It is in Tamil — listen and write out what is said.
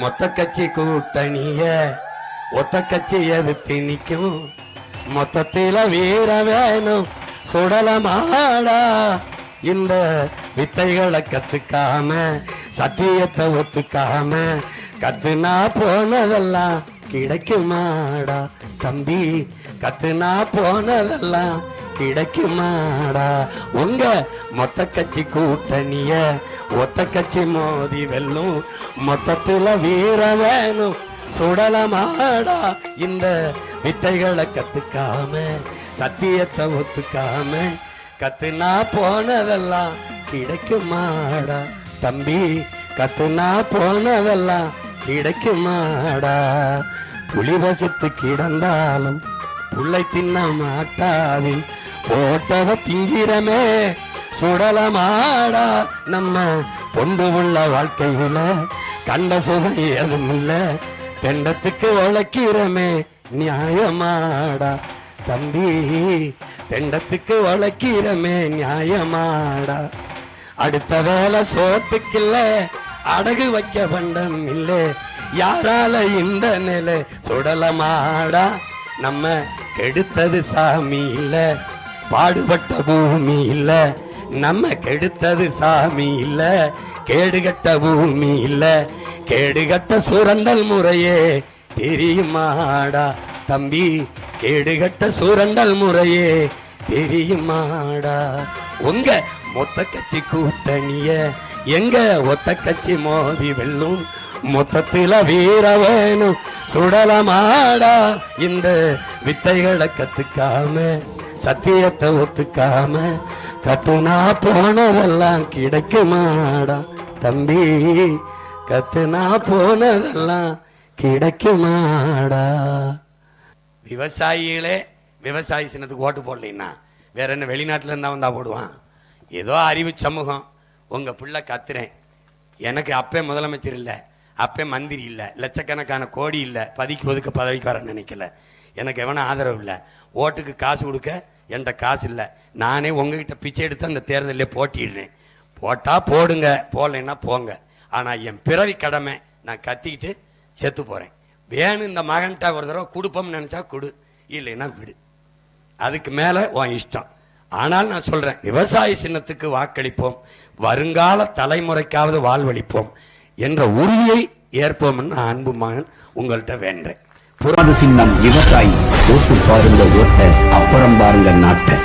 மொத்த கட்சி கூட்டணிய ஒத்த கட்சி எதிர்த்து நிற்கும். மொத்தத்தில வீர வேணும் சுடலமாடா. இந்த வித்தைகளை கத்துக்காம சத்தியத்தை ஒத்துக்காம கத்துனா போனதெல்லாம் கிடைக்குமாடா தம்பி. கத்துனா போனதெல்லாம் கிடைக்குமாடா. உங்க மொத்த கட்சி கூட்டணிய ஒத்த கட்சி மோதி வெல்லும். மொத்தத்துல வீர வேணும் சுடலமாடா. இந்த வித்தைகளை கத்துக்காம சத்தியத்தை ஒத்துக்காம கத்துனா போனதெல்லாம் கிடைக்குமாடா தம்பி. கத்துனா போனதெல்லாம் கிடைக்குமாடா. புலி வசித்து கிடந்தாலும் புள்ளை தின்ன மாட்டாது போட்டவ திங்கிறமே சுடலமாடா. நம்ம பொண்டு உள்ள வாழ்க்கையில கண்ட சுகம் ஏதும் இல்ல. தெண்டத்துக்கு உழைக்கிறமே நியாயமாடா தம்பி. தெண்டத்துக்கு உழைக்கிறமே நியாயமாடா. அடுத்த வேலை சோத்துக்கில்ல அடகு வைக்க பண்டம் இல்ல. யாரால இந்த நிலை சுடலமாடா. நம்ம கெடுத்தது சாமி இல்ல, பாடுபட்ட பூமி இல்ல. நம்ம கெடுத்தது சாமி இல்ல, கேடுகட்ட பூமி இல்ல. கேடுகட்ட சுரண்டல் முறையே தெரியுமாடா தம்பி. கேடுகட்ட சுரண்டல் முறையே தெரியுமாடா. உங்க மொத்த கட்சி கூட்டணிய எங்க ஒத்த கட்சி மோதி வெல்லும். மொத்தத்தில வீர வேணும் சுடலமாடா. இந்த வித்தைகளை கத்துக்காம சத்தியத்தை ஒத்துக்காம கத்துனா போனதெல்லாம் கிடைக்குமாடா தம்பி. கத்துனா போனதெல்லாம் கிடைக்குமாடா. விவசாயிகளே விவசாயி சின்னத்துக்கு ஓட்டு போடலைன்னா வேற என்ன வெளிநாட்டுல இருந்தா வந்தா போடுவான். ஏதோ அறிவு சமூகம். உங்க பிள்ளை கத்துறேன். எனக்கு அப்பே முதலமைச்சர் இல்லை, அப்பே மந்திரி இல்லை, லட்சக்கணக்கான கோடி இல்லை, பதிக்கு ஒதுக்க பதவிக்கு வர நினைக்கல. எனக்கு எவனும் ஆதரவு இல்லை. ஓட்டுக்கு காசு கொடுக்க என்கிட்ட காசு இல்லை. நானே உங்ககிட்ட பிச்சை எடுத்து அந்த தேர்தலில் போட்டிடுறேன். போட்டா போடுங்க, போடலைன்னா போங்க. ஆனால் என் பிறவி கடமை. நான் கத்திக்கிட்டு செத்து போகிறேன். வேணும் இந்த மகன்கிட்ட ஒரு தடவை கொடுப்போம்னு நினச்சா கொடு, இல்லைன்னா விடு. அதுக்கு மேலே உன் இஷ்டம். ஆனால் நான் சொல்கிறேன், விவசாய சின்னத்துக்கு வாக்களிப்போம், வருங்கால தலைமுறைக்காவது வாழ்வளிப்போம் என்ற உறுதியை ஏற்போம்னு நான் அன்பு மகன் உங்கள்கிட்ட வேண்டேன். சின்னம் விவசாயி. ஓட்டு பாருங்க ஓட்ட, அப்புறம் பாருங்க நாட்டை.